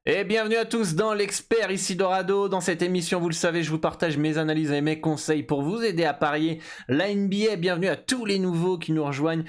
Et bienvenue à tous dans l'Expert, ici Dorado. Dans cette émission, vous le savez, je vous partage mes analyses et mes conseils pour vous aider à parier la NBA. Bienvenue à tous les nouveaux qui nous rejoignent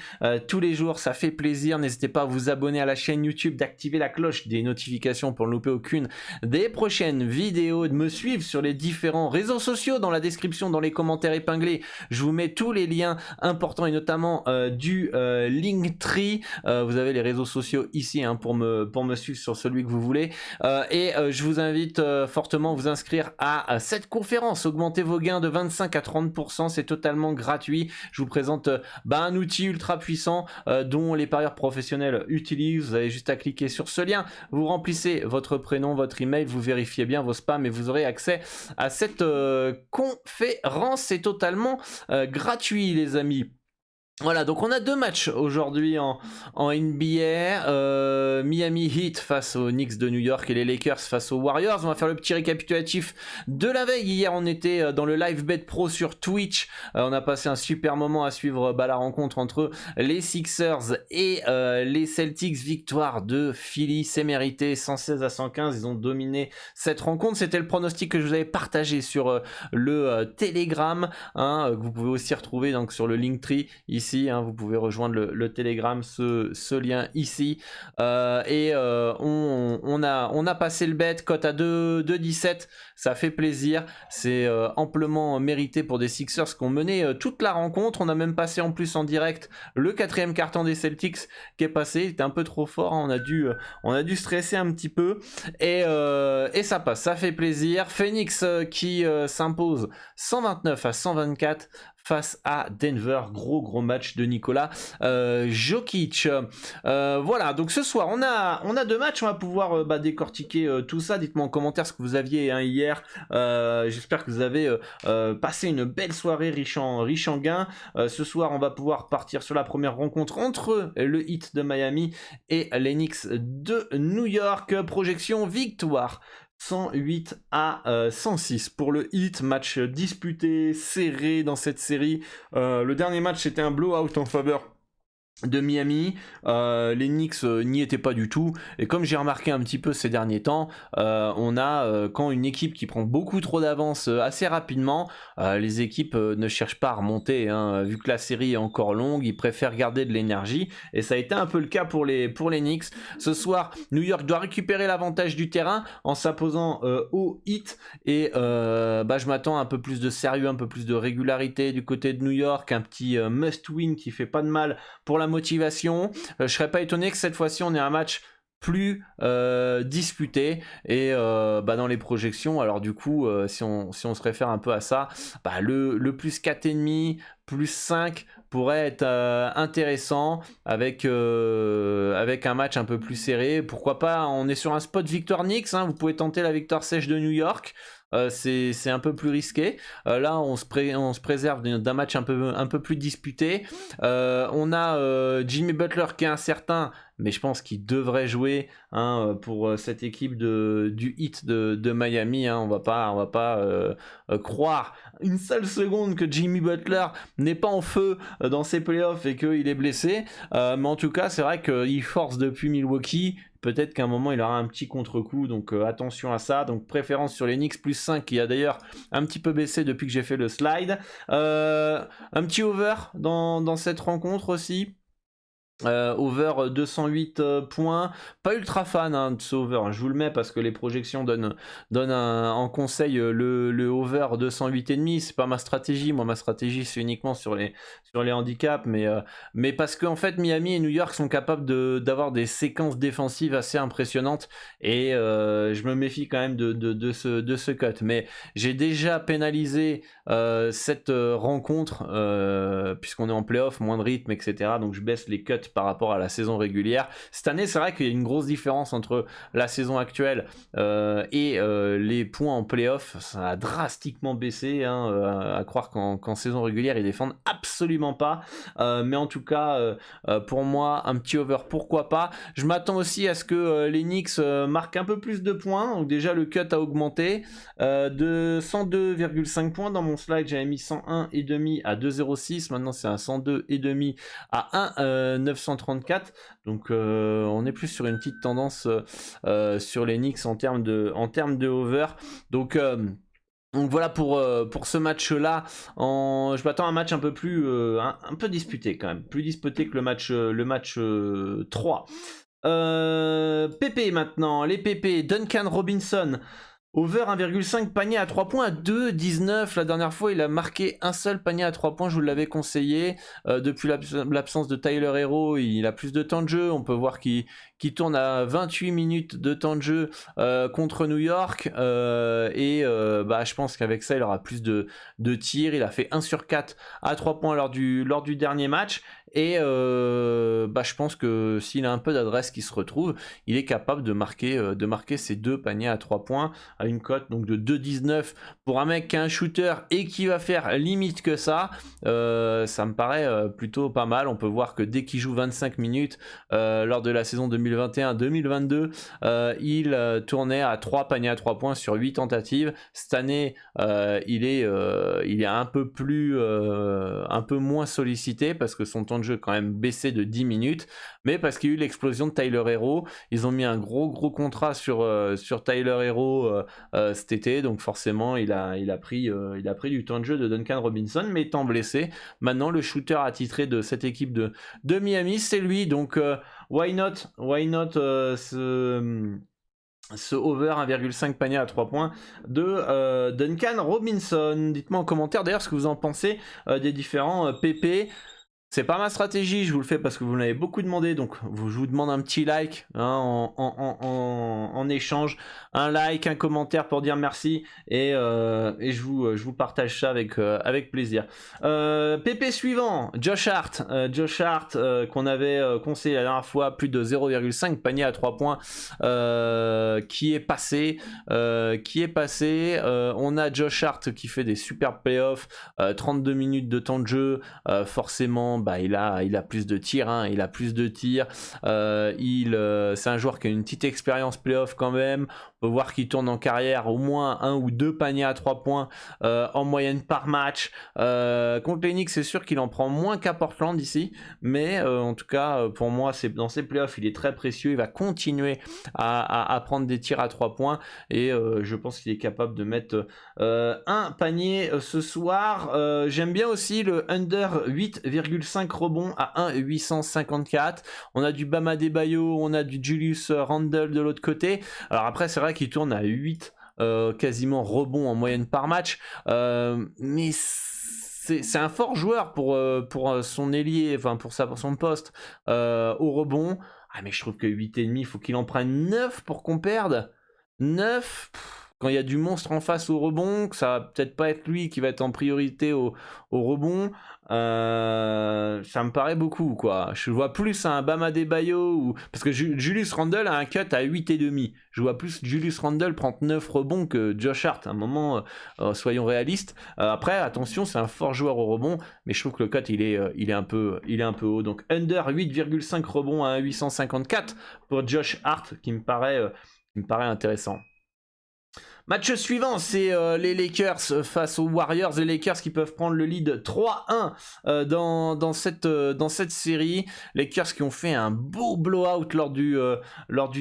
tous les jours, ça fait plaisir. N'hésitez pas à vous abonner à la chaîne YouTube, d'activer la cloche des notifications pour ne louper aucune des prochaines vidéos, de me suivre sur les différents réseaux sociaux dans la description, dans les commentaires épinglés. Je vous mets tous les liens importants et notamment du Linktree. Vous avez les réseaux sociaux ici pour me suivre sur celui que vous voulez. Je vous invite fortement à vous inscrire à cette conférence. Augmentez vos gains de 25 à 30%, c'est totalement gratuit. Je vous présente un outil ultra puissant dont les parieurs professionnels utilisent. Vous avez juste à cliquer sur ce lien, vous remplissez votre prénom, votre email, vous vérifiez bien vos spams et vous aurez accès à cette conférence. C'est totalement gratuit, les amis. Voilà, donc on a deux matchs aujourd'hui en NBA, Miami Heat face aux Knicks de New York et les Lakers face aux Warriors. On va faire le petit récapitulatif de la veille. Hier, on était dans le Live Bet Pro sur Twitch. On a passé un super moment à suivre la rencontre entre les Sixers et les Celtics. Victoire de Philly, c'est mérité, 116 à 115. Ils ont dominé cette rencontre. C'était le pronostic que je vous avais partagé sur le Telegram, que vous pouvez aussi retrouver donc sur le Linktree ici. Vous pouvez rejoindre le Telegram, ce lien ici. On a passé le bet, cote à 2,17. Ça fait plaisir. C'est amplement mérité pour des Sixers qui ont mené toute la rencontre. On a même passé en plus en direct le quatrième quart-temps des Celtics qui est passé. Il était un peu trop fort. On a dû stresser un petit peu. Et ça passe. Ça fait plaisir. Phoenix qui s'impose 129 à 124. Face à Denver, gros match de Nikola Jokic. Voilà, donc ce soir on a deux matchs, on va pouvoir décortiquer tout ça. Dites-moi en commentaire ce que vous aviez hier. J'espère que vous avez passé une belle soirée riche en gains. Ce soir on va pouvoir partir sur la première rencontre entre le Heat de Miami et les Knicks de New York. Projection victoire 108 à 106 pour le Heat, match disputé, serré dans cette série. Le dernier match c'était un blowout en faveur de Miami. Les Knicks n'y étaient pas du tout, et comme j'ai remarqué un petit peu ces derniers temps, on a quand une équipe qui prend beaucoup trop d'avance assez rapidement, les équipes ne cherchent pas à remonter, vu que la série est encore longue, ils préfèrent garder de l'énergie, et ça a été un peu le cas pour les Knicks. Ce soir, New York doit récupérer l'avantage du terrain en s'imposant au Heat, et je m'attends à un peu plus de sérieux, un peu plus de régularité du côté de New York, un petit must-win qui fait pas de mal pour la motivation. Je serais pas étonné que cette fois-ci on ait un match plus disputé, et dans les projections, alors du coup si on se réfère un peu à ça, le plus 4,5 plus 5 pourrait être intéressant avec un match un peu plus serré. Pourquoi pas, on est sur un spot victoire Knicks, vous pouvez tenter la victoire sèche de New York. C'est un peu plus risqué. Là on se préserve d'un match un peu plus disputé. On a Jimmy Butler qui est incertain, mais je pense qu'il devrait jouer pour cette équipe du Heat de Miami. On va pas croire une seule seconde que Jimmy Butler n'est pas en feu dans ses playoffs et qu'il est blessé. Mais en tout cas, c'est vrai qu'il force depuis Milwaukee. Peut-être qu'à un moment il aura un petit contre-coup, donc attention à ça. Donc préférence sur les Knicks plus 5, qui a d'ailleurs un petit peu baissé depuis que j'ai fait le slide. Un petit over dans cette rencontre aussi. Over 208 points, pas ultra fan de ce over, je vous le mets parce que les projections donnent en conseil le over 208,5. C'est pas ma stratégie, ma stratégie c'est uniquement sur les handicaps, mais parce qu'en fait Miami et New York sont capables d'avoir des séquences défensives assez impressionnantes, et je me méfie quand même de ce cut. Mais j'ai déjà pénalisé cette rencontre puisqu'on est en playoff, moins de rythme, etc. Donc je baisse les cuts par rapport à la saison régulière. Cette année, c'est vrai qu'il y a une grosse différence entre la saison actuelle et les points en playoff. Ça a drastiquement baissé, à croire qu'en saison régulière, ils défendent absolument pas. Mais en tout cas, pour moi, un petit over, pourquoi pas. Je m'attends aussi à ce que les Knicks marquent un peu plus de points. Donc déjà, le cut a augmenté de 102,5 points. Dans mon slide, j'avais mis 101,5 à 2,06. Maintenant, c'est un 102,5 à 1,9 934. Donc on est plus sur une petite tendance sur les Knicks en termes de over. Donc voilà pour ce match-là. Je m'attends à un match un peu plus un peu disputé quand même, plus disputé que le match 3. PP maintenant, les PP, Duncan Robinson. Over 1,5 panier à 3 points à 2,19. La dernière fois, il a marqué un seul panier à 3 points. Je vous l'avais conseillé. Depuis l'absence de Tyler Hero, il a plus de temps de jeu. On peut voir qu'il tourne à 28 minutes de temps de jeu contre New York. Je pense qu'avec ça, il aura plus de tirs. Il a fait 1 sur 4 à 3 points lors du dernier match. Et je pense que s'il a un peu d'adresse qui se retrouve, il est capable de marquer ses 2 paniers à 3 points à une cote donc de 2,19 pour un mec qui a un shooter et qui va faire limite que ça. Ça me paraît plutôt pas mal. On peut voir que dès qu'il joue 25 minutes lors de la saison 2021-2022, il tournait à 3 paniers à 3 points sur 8 tentatives. Cette année, il est un peu moins sollicité parce que son temps de jeu quand même baissé de 10 minutes, mais parce qu'il y a eu l'explosion de Tyler Hero. Ils ont mis un gros contrat sur Tyler Hero cet été, donc forcément il a pris du temps de jeu de Duncan Robinson, mais étant blessé, maintenant le shooter attitré de cette équipe de Miami, c'est lui, donc why not ce over 1,5 panier à 3 points de Duncan Robinson. Dites-moi en commentaire d'ailleurs ce que vous en pensez des différents PP. C'est pas ma stratégie, je vous le fais parce que vous l'avez beaucoup demandé, donc je vous demande un petit like en échange, un like, un commentaire pour dire merci, et je vous partage ça avec plaisir. PP suivant, Josh Hart, qu'on avait conseillé la dernière fois, plus de 0,5 panier à 3 points, qui est passé. On a Josh Hart qui fait des super playoffs, 32 minutes de temps de jeu, forcément il a plus de tirs, il a plus de tirs. C'est un joueur qui a une petite expérience playoff quand même. On peut voir qu'il tourne en carrière au moins 1 ou 2 paniers à 3 points en moyenne par match. Contre les Knicks, c'est sûr qu'il en prend moins qu'à Portland ici, mais en tout cas pour moi dans ces playoffs il est très précieux. Il va continuer à prendre des tirs à 3 points et je pense qu'il est capable de mettre un panier ce soir. J'aime bien aussi le under 8,5 rebonds à 1,854. On a du Bam Adebayo, on a du Julius Randle de l'autre côté. Alors après c'est vrai qu'il tourne à 8 quasiment rebonds en moyenne par match, mais c'est un fort joueur pour son ailier, enfin pour son poste au rebond. Mais je trouve que 8,5, il faut qu'il en prenne 9 pour qu'on perde. 9, quand il y a du monstre en face au rebond, que ça va peut-être pas être lui qui va être en priorité au rebond, ça me paraît beaucoup, quoi. Je vois plus un Bam Adebayo parce que Julius Randle a un cut à 8,5. Je vois plus Julius Randle prendre 9 rebonds que Josh Hart. À un moment, soyons réalistes. Après, attention, c'est un fort joueur au rebond, mais je trouve que le cut il est un peu haut. Donc under 8,5 rebonds à 1,854 pour Josh Hart, qui me paraît intéressant. Match suivant, c'est les Lakers face aux Warriors. Les Lakers qui peuvent prendre le lead 3-1 dans cette série. Lakers qui ont fait un beau blowout lors du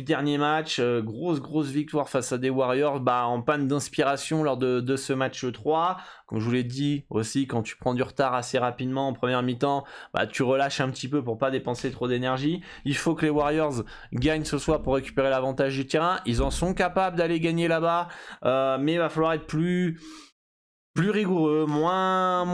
dernier match. Grosse victoire face à des Warriors en panne d'inspiration lors de ce match 3. Comme je vous l'ai dit aussi, quand tu prends du retard assez rapidement en première mi-temps, tu relâches un petit peu pour pas dépenser trop d'énergie. Il faut que les Warriors gagnent ce soir pour récupérer l'avantage du terrain. Ils en sont capables d'aller gagner là-bas, mais il va falloir être plus rigoureux, moins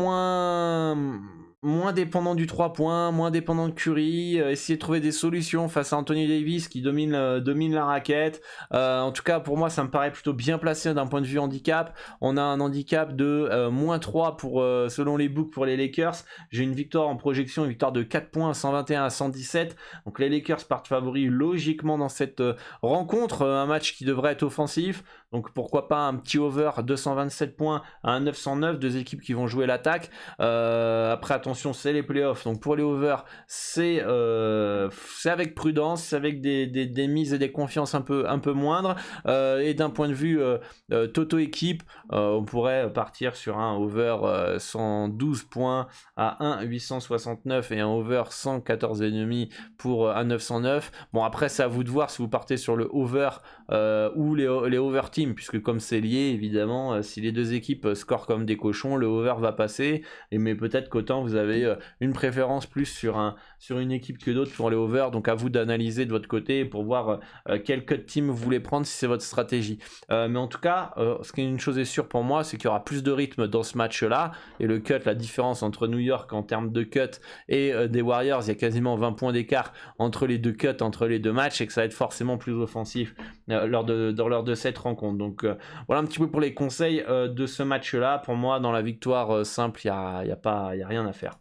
dépendant du 3 points, moins dépendant de Curry, essayer de trouver des solutions face à Anthony Davis qui domine la raquette. En tout cas, pour moi, ça me paraît plutôt bien placé d'un point de vue handicap. On a un handicap de -3 selon les books pour les Lakers. J'ai une victoire en projection, une victoire de 4 points, 121 à 117. Donc les Lakers partent favoris logiquement dans cette rencontre. Un match qui devrait être offensif. Donc pourquoi pas un petit over 227 points à 1,909, deux équipes qui vont jouer l'attaque. Après, attention, attention, c'est les playoffs, donc pour les over, c'est avec prudence, c'est avec des mises et des confiances un peu moindres, et d'un point de vue toto équipe, on pourrait partir sur un over 112 points à 1,869 et un over 114,5 pour un 909. Bon, après c'est à vous de voir si vous partez sur le over ou les over team, puisque comme c'est lié, évidemment, si les deux équipes scorent comme des cochons, le over va passer, mais peut-être qu'autant vous avez une préférence plus sur une équipe que d'autres pour les over, donc à vous d'analyser de votre côté pour voir quel cut team vous voulez prendre si c'est votre stratégie. Mais en tout cas, ce qui est une chose est sûre pour moi, c'est qu'il y aura plus de rythme dans ce match-là, et le cut, la différence entre New York en termes de cut et des Warriors, il y a quasiment 20 points d'écart entre les deux cuts, entre les deux matchs, et que ça va être forcément plus offensif lors de cette rencontre. Donc voilà un petit peu pour les conseils de ce match-là. Pour moi, dans la victoire simple, il n'y a rien à faire.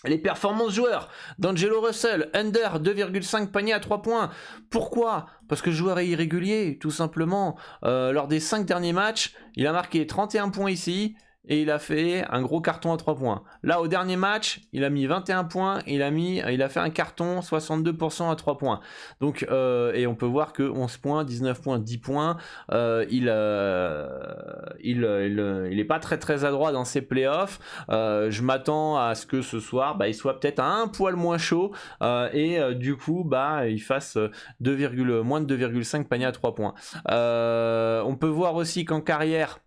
Les performances joueurs, d'Angelo Russell, under 2,5 paniers à 3 points. Pourquoi ? Parce que le joueur est irrégulier, tout simplement. Lors des 5 derniers matchs, il a marqué 31 points ici, et il a fait un gros carton à 3 points. Là, au dernier match, il a mis 21 points, il a fait un carton 62% à 3 points. Donc, et on peut voir que 11 points, 19 points, 10 points, il est pas très adroit dans ses playoffs. Je m'attends à ce que ce soir, il soit peut-être un poil moins chaud, et du coup, il fasse moins de 2,5 paniers à 3 points. On peut voir aussi qu'en carrière,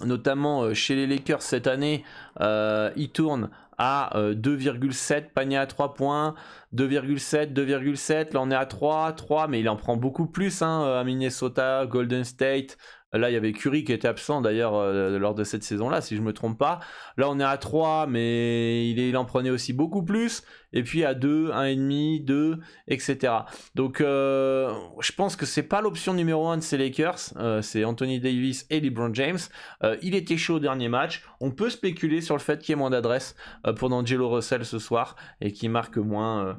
notamment chez les Lakers cette année, il tourne à 2,7 paniers à 3 points, 2,7, là on est à 3, mais il en prend beaucoup plus à Minnesota, Golden State. Là, il y avait Curry qui était absent d'ailleurs lors de cette saison-là, si je ne me trompe pas. Là, on est à 3, mais il en prenait aussi beaucoup plus. Et puis à 2, 1,5, 2, etc. Donc, je pense que c'est pas l'option numéro 1 de ces Lakers. C'est Anthony Davis et LeBron James. Il était chaud au dernier match. On peut spéculer sur le fait qu'il y ait moins d'adresse pour D'Angelo Russell ce soir et qu'il marque moins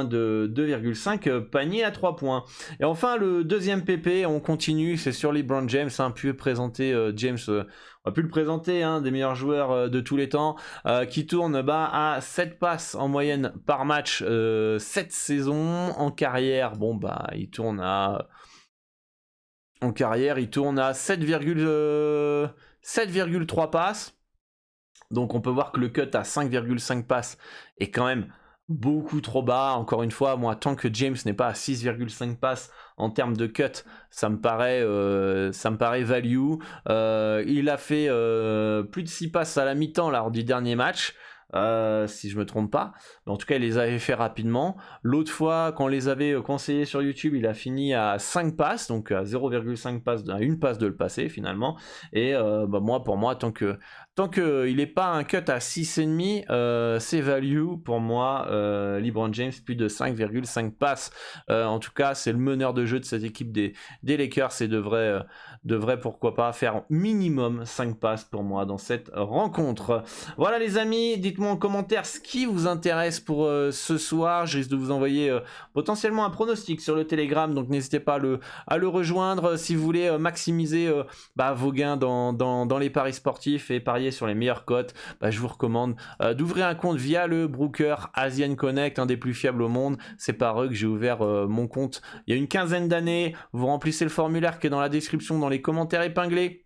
de 2,5 paniers à 3 points. Et enfin, le deuxième PP, on continue, c'est sur LeBron James, James, on a pu le présenter, des meilleurs joueurs de tous les temps, qui tourne à 7 passes en moyenne par match cette saison. En carrière, il tourne à 7,3 passes. Donc on peut voir que le cut à 5,5 passes est quand même beaucoup trop bas. Encore une fois, moi, tant que James n'est pas à 6,5 passes en termes de cut, ça me paraît value. Il a fait plus de 6 passes à la mi-temps lors du dernier match. Si je me trompe pas, mais en tout cas il les avait fait rapidement. L'autre fois quand on les avait conseillés sur YouTube, il a fini à 5 passes, donc à 0,5 passes, à une passe de le passer finalement. Et pour moi tant que il n'est pas un cut à 6,5, c'est value pour moi. LeBron James plus de 5,5 passes, en tout cas c'est le meneur de jeu de cette équipe des Lakers et devrait pourquoi pas faire minimum 5 passes pour moi dans cette rencontre. Voilà les amis, dites-moi en commentaire ce qui vous intéresse pour ce soir. Je risque de vous envoyer potentiellement un pronostic sur le Telegram, donc n'hésitez pas à le rejoindre si vous voulez maximiser vos gains dans les paris sportifs et parier sur les meilleures cotes. Je vous recommande d'ouvrir un compte via le broker Asian Connect, un des plus fiables au monde. C'est par eux que j'ai ouvert mon compte il y a une quinzaine d'années. Vous remplissez le formulaire qui est dans la description, dans les commentaires épinglés.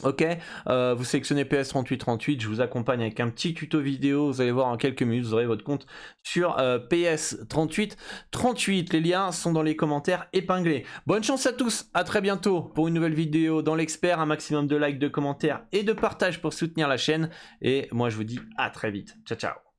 Ok, vous sélectionnez PS3838, je vous accompagne avec un petit tuto vidéo, vous allez voir en quelques minutes, vous aurez votre compte sur PS3838, les liens sont dans les commentaires épinglés. Bonne chance à tous, à très bientôt pour une nouvelle vidéo dans l'expert, un maximum de likes, de commentaires et de partage pour soutenir la chaîne, et moi je vous dis à très vite, ciao ciao.